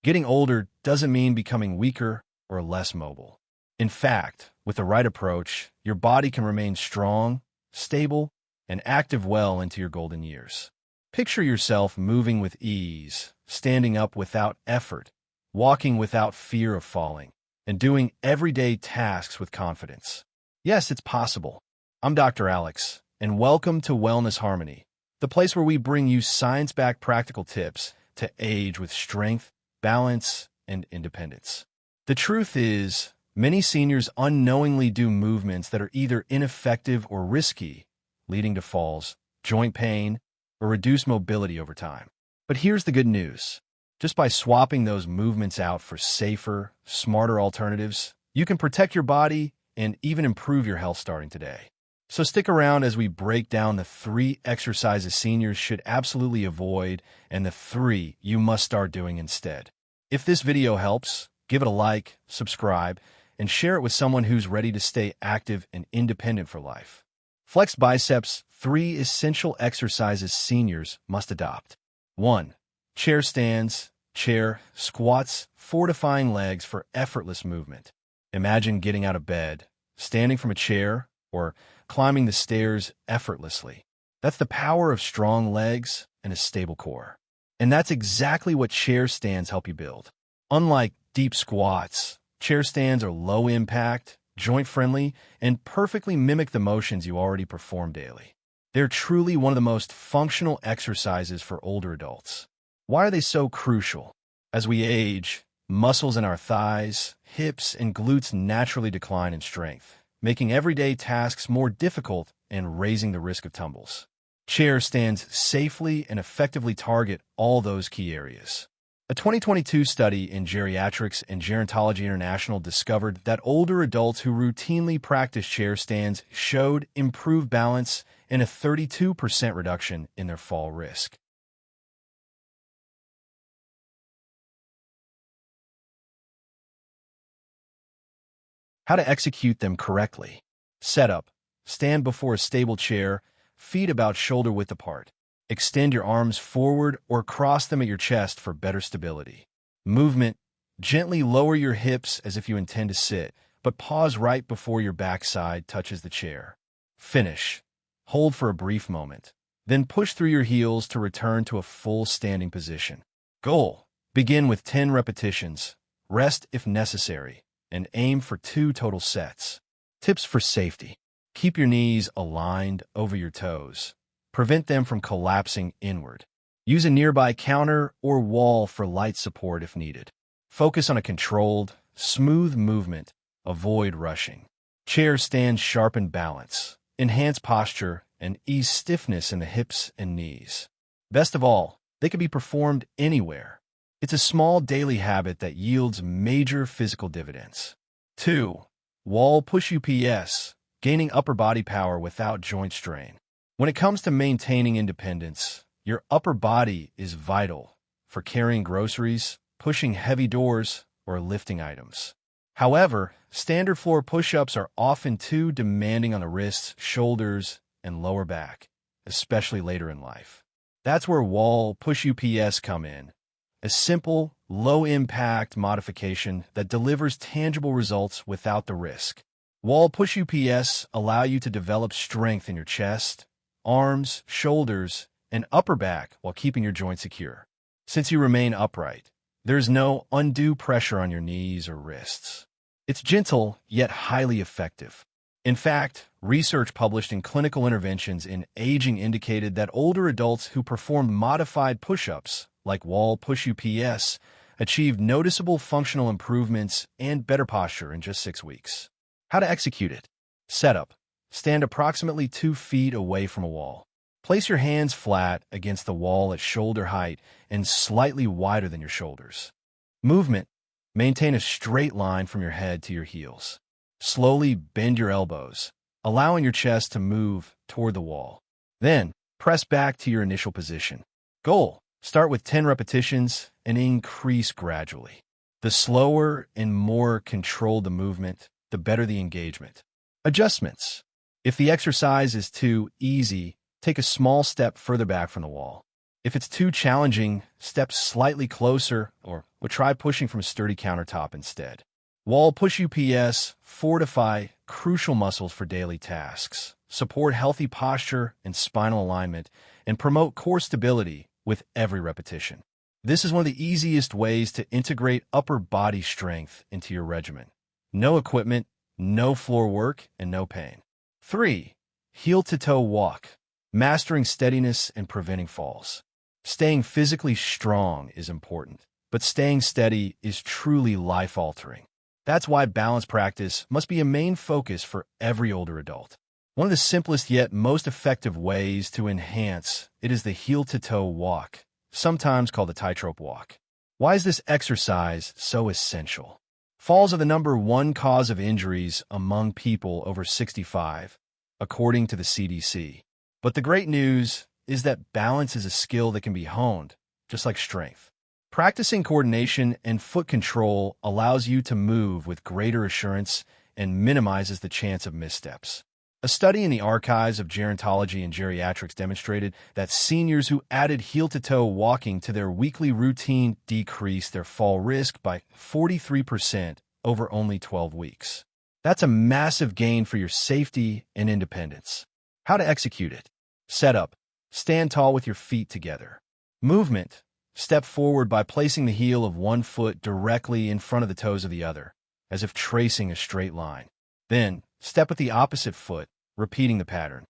Getting older doesn't mean becoming weaker or less mobile. In fact, with the right approach, your body can remain strong, stable, and active well into your golden years. Picture yourself moving with ease, standing up without effort, walking without fear of falling, and doing everyday tasks with confidence. Yes, it's possible. I'm Dr. Alex, and welcome to Wellness Harmony, the place where we bring you science-backed practical tips to age with strength, balance, and independence. The truth is, many seniors unknowingly do movements that are either ineffective or risky, leading to falls, joint pain, or reduced mobility over time. But here's the good news. Just by swapping those movements out for safer, smarter alternatives, you can protect your body and even improve your health starting today. So stick around as we break down the 3 exercises seniors should absolutely avoid and the 3 you must start doing instead. If this video helps, give it a like, subscribe, and share it with someone who's ready to stay active and independent for life. Flex biceps, 3 essential exercises seniors must adopt. 1. Chair stands, chair, squats, fortifying legs for effortless movement. Imagine getting out of bed, standing from a chair, or climbing the stairs effortlessly. That's the power of strong legs and a stable core. And that's exactly what chair stands help you build. Unlike deep squats, chair stands are low impact, joint-friendly, and perfectly mimic the motions you already perform daily. They're truly one of the most functional exercises for older adults. Why are they so crucial? As we age, muscles in our thighs, hips, and glutes naturally decline in strength, making everyday tasks more difficult and raising the risk of tumbles. Chair stands safely and effectively target all those key areas. A 2022 study in Geriatrics and Gerontology International discovered that older adults who routinely practice chair stands showed improved balance and a 32% reduction in their fall risk. How to execute them correctly. Setup. Stand before a stable chair, feet about shoulder width apart. Extend your arms forward or cross them at your chest for better stability. Movement. Gently lower your hips as if you intend to sit, but pause right before your backside touches the chair. Finish. Hold for a brief moment. Then push through your heels to return to a full standing position. Goal. Begin with 10 repetitions. Rest if necessary, and aim for 2 total sets. Tips for safety. Keep your knees aligned over your toes. Prevent them from collapsing inward. Use a nearby counter or wall for light support if needed. Focus on a controlled, smooth movement. Avoid rushing. Chair stands sharpen balance, enhance posture, and ease stiffness in the hips and knees. Best of all, they can be performed anywhere. It's a small daily habit that yields major physical dividends. 2. Wall push UPS, gaining upper body power without joint strain. When it comes to maintaining independence, your upper body is vital for carrying groceries, pushing heavy doors, or lifting items. However, standard floor push-ups are often too demanding on the wrists, shoulders, and lower back, especially later in life. That's where wall push UPS come in. A simple, low-impact modification that delivers tangible results without the risk. Wall push UPS allow you to develop strength in your chest, arms, shoulders, and upper back while keeping your joints secure. Since you remain upright, there's no undue pressure on your knees or wrists. It's gentle, yet highly effective. In fact, research published in Clinical Interventions in Aging indicated that older adults who performed modified push-ups, like wall push UPS, achieved noticeable functional improvements and better posture in just 6 weeks. How to execute it. Setup. Stand approximately 2 feet away from a wall. Place your hands flat against the wall at shoulder height and slightly wider than your shoulders. Movement. Maintain a straight line from your head to your heels. Slowly bend your elbows, allowing your chest to move toward the wall. Then, press back to your initial position. Goal. Start with 10 repetitions and increase gradually. The slower and more controlled the movement, the better the engagement. Adjustments. If the exercise is too easy, take a small step further back from the wall. If it's too challenging, step slightly closer or but try pushing from a sturdy countertop instead. Wall push UPS fortify crucial muscles for daily tasks, support healthy posture and spinal alignment, and promote core stability with every repetition. This is one of the easiest ways to integrate upper body strength into your regimen. No equipment, no floor work, and no pain. 3. Heel-to-toe walk. Mastering steadiness and preventing falls. Staying physically strong is important, but staying steady is truly life-altering. That's why balance practice must be a main focus for every older adult. One of the simplest yet most effective ways to enhance it is the heel-to-toe walk, sometimes called the tightrope walk. Why is this exercise so essential? Falls are the #1 cause of injuries among people over 65, according to the CDC. But the great news is that balance is a skill that can be honed, just like strength. Practicing coordination and foot control allows you to move with greater assurance and minimizes the chance of missteps. A study in the archives of gerontology and geriatrics demonstrated that seniors who added heel-to-toe walking to their weekly routine decreased their fall risk by 43% over only 12 weeks. That's a massive gain for your safety and independence. How to execute it. Setup. Stand tall with your feet together. Movement. Step forward by placing the heel of one foot directly in front of the toes of the other, as if tracing a straight line. Then, step with the opposite foot, repeating the pattern.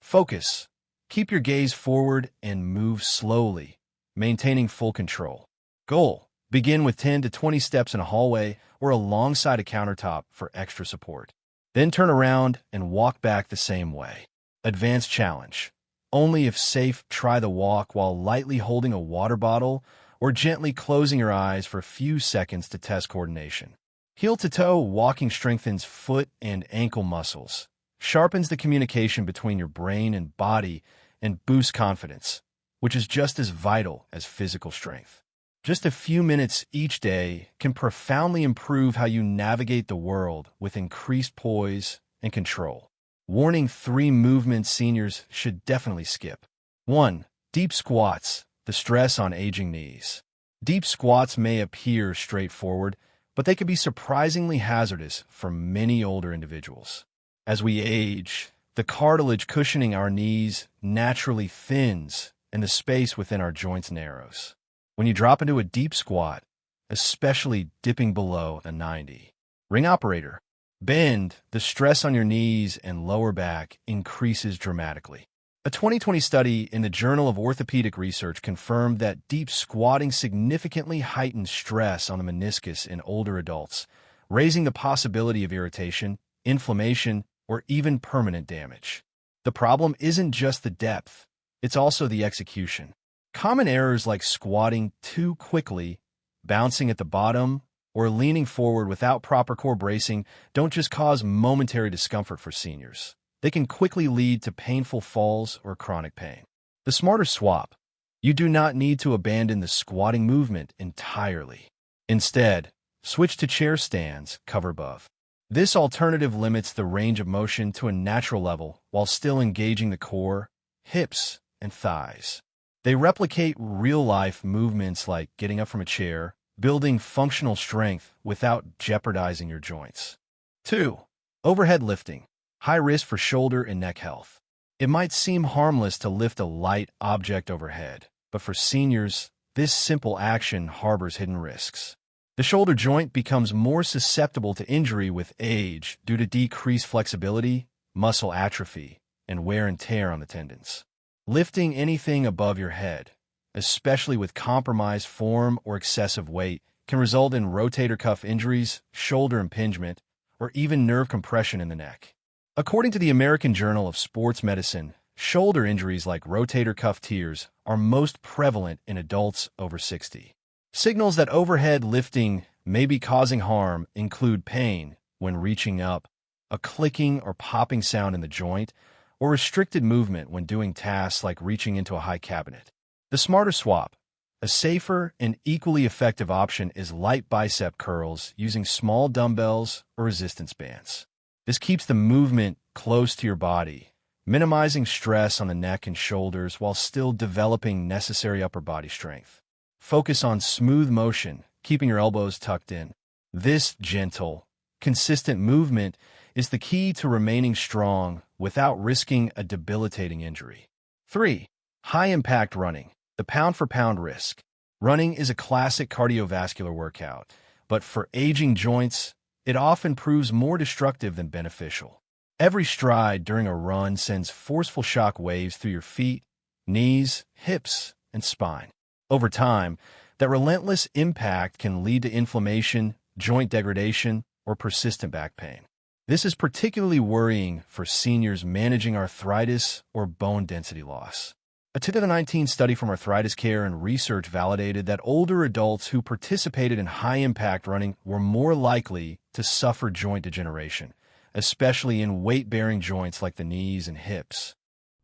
Focus. Keep your gaze forward and move slowly, maintaining full control. Goal. Begin with 10 to 20 steps in a hallway or alongside a countertop for extra support. Then turn around and walk back the same way. Advanced challenge. Only if safe, try the walk while lightly holding a water bottle or gently closing your eyes for a few seconds to test coordination. Heel-to-toe walking strengthens foot and ankle muscles, sharpens the communication between your brain and body, and boosts confidence, which is just as vital as physical strength. Just a few minutes each day can profoundly improve how you navigate the world with increased poise and control. Warning: 3 movements seniors should definitely skip. 1. Deep squats, the stress on aging knees. Deep squats may appear straightforward, but they can be surprisingly hazardous for many older individuals. As we age, the cartilage cushioning our knees naturally thins and the space within our joints narrows. When you drop into a deep squat, especially dipping below a 90. Ring operator. Bend, the stress on your knees and lower back increases dramatically. A 2020 study in the Journal of Orthopedic Research confirmed that deep squatting significantly heightens stress on the meniscus in older adults, raising the possibility of irritation, inflammation, or even permanent damage. The problem isn't just the depth, it's also the execution. Common errors like squatting too quickly, bouncing at the bottom, or leaning forward without proper core bracing don't just cause momentary discomfort for seniors. They can quickly lead to painful falls or chronic pain. The smarter swap. You do not need to abandon the squatting movement entirely. Instead, switch to chair stands, cover above. This alternative limits the range of motion to a natural level while still engaging the core, hips, and thighs. They replicate real-life movements like getting up from a chair, building functional strength without jeopardizing your joints. 2. Overhead lifting. High risk for shoulder and neck health. It might seem harmless to lift a light object overhead, but for seniors, this simple action harbors hidden risks. The shoulder joint becomes more susceptible to injury with age due to decreased flexibility, muscle atrophy, and wear and tear on the tendons. Lifting anything above your head, especially with compromised form or excessive weight, can result in rotator cuff injuries, shoulder impingement, or even nerve compression in the neck. According to the American Journal of Sports Medicine, shoulder injuries like rotator cuff tears are most prevalent in adults over 60. Signals that overhead lifting may be causing harm include pain when reaching up, a clicking or popping sound in the joint, or restricted movement when doing tasks like reaching into a high cabinet. The smarter swap. A safer and equally effective option is light bicep curls using small dumbbells or resistance bands. This keeps the movement close to your body, minimizing stress on the neck and shoulders while still developing necessary upper body strength. Focus on smooth motion, keeping your elbows tucked in. This gentle, consistent movement is the key to remaining strong without risking a debilitating injury. 3. High-impact running, the pound-for-pound risk. Running is a classic cardiovascular workout, but for aging joints, it often proves more destructive than beneficial. Every stride during a run sends forceful shock waves through your feet, knees, hips, and spine. Over time, that relentless impact can lead to inflammation, joint degradation, or persistent back pain. This is particularly worrying for seniors managing arthritis or bone density loss. A 2019 study from Arthritis Care and Research validated that older adults who participated in high-impact running were more likely to suffer joint degeneration, especially in weight-bearing joints like the knees and hips.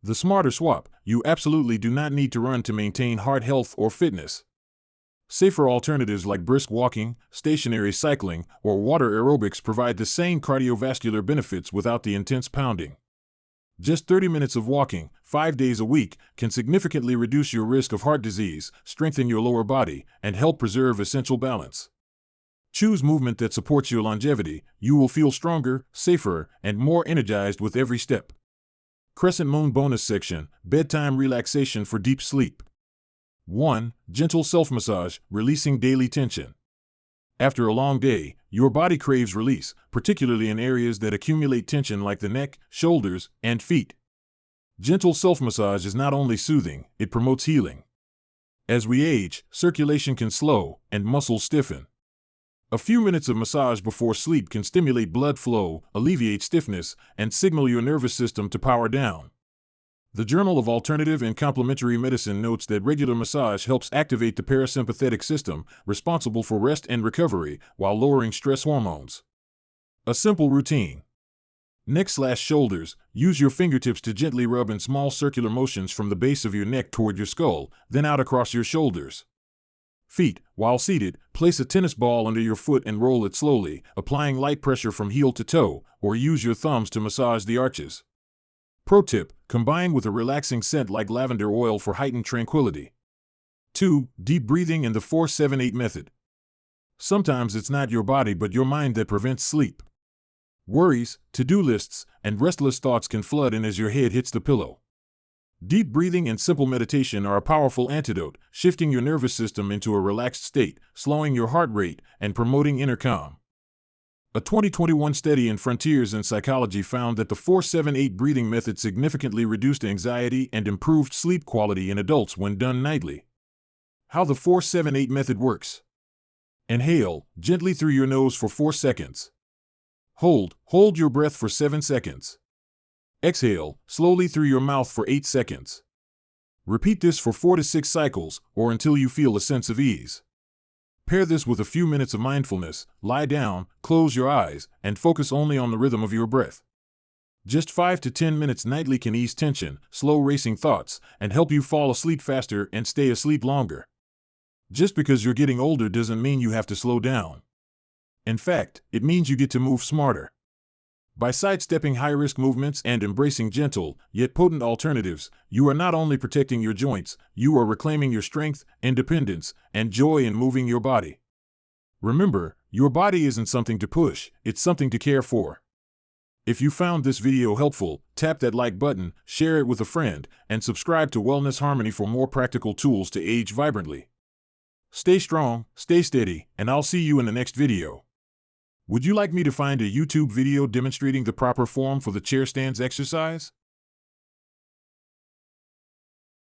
The smarter swap: you absolutely do not need to run to maintain heart health or fitness. Safer alternatives like brisk walking, stationary cycling, or water aerobics provide the same cardiovascular benefits without the intense pounding. Just 30 minutes of walking, 5 days a week, can significantly reduce your risk of heart disease, strengthen your lower body, and help preserve essential balance. Choose movement that supports your longevity. You will feel stronger, safer, and more energized with every step. Crescent Moon bonus section: bedtime relaxation for deep sleep. 1. Gentle self-massage, releasing daily tension. After a long day, your body craves release, particularly in areas that accumulate tension like the neck, shoulders, and feet. Gentle self-massage is not only soothing, it promotes healing. As we age, circulation can slow and muscles stiffen. A few minutes of massage before sleep can stimulate blood flow, alleviate stiffness, and signal your nervous system to power down. The Journal of Alternative and Complementary Medicine notes that regular massage helps activate the parasympathetic system, responsible for rest and recovery, while lowering stress hormones. A simple routine. Neck/shoulders: use your fingertips to gently rub in small circular motions from the base of your neck toward your skull, then out across your shoulders. Feet: while seated, place a tennis ball under your foot and roll it slowly, applying light pressure from heel to toe, or use your thumbs to massage the arches. Pro tip: combine with a relaxing scent like lavender oil for heightened tranquility. 2. Deep breathing and the 4-7-8 method. Sometimes it's not your body but your mind that prevents sleep. Worries, to-do lists, and restless thoughts can flood in as your head hits the pillow. Deep breathing and simple meditation are a powerful antidote, shifting your nervous system into a relaxed state, slowing your heart rate, and promoting inner calm. A 2021 study in Frontiers in Psychology found that the 4-7-8 breathing method significantly reduced anxiety and improved sleep quality in adults when done nightly. How the 4-7-8 method works. Inhale gently through your nose for 4 seconds. Hold your breath for 7 seconds. Exhale slowly through your mouth for 8 seconds. Repeat this for 4 to 6 cycles, or until you feel a sense of ease. Pair this with a few minutes of mindfulness. Lie down, close your eyes, and focus only on the rhythm of your breath. Just 5 to 10 minutes nightly can ease tension, slow racing thoughts, and help you fall asleep faster and stay asleep longer. Just because you're getting older doesn't mean you have to slow down. In fact, it means you get to move smarter. By sidestepping high-risk movements and embracing gentle, yet potent alternatives, you are not only protecting your joints, you are reclaiming your strength, independence, and joy in moving your body. Remember, your body isn't something to push, it's something to care for. If you found this video helpful, tap that like button, share it with a friend, and subscribe to Wellness Harmony for more practical tools to age vibrantly. Stay strong, stay steady, and I'll see you in the next video. Would you like me to find a YouTube video demonstrating the proper form for the chair stands exercise?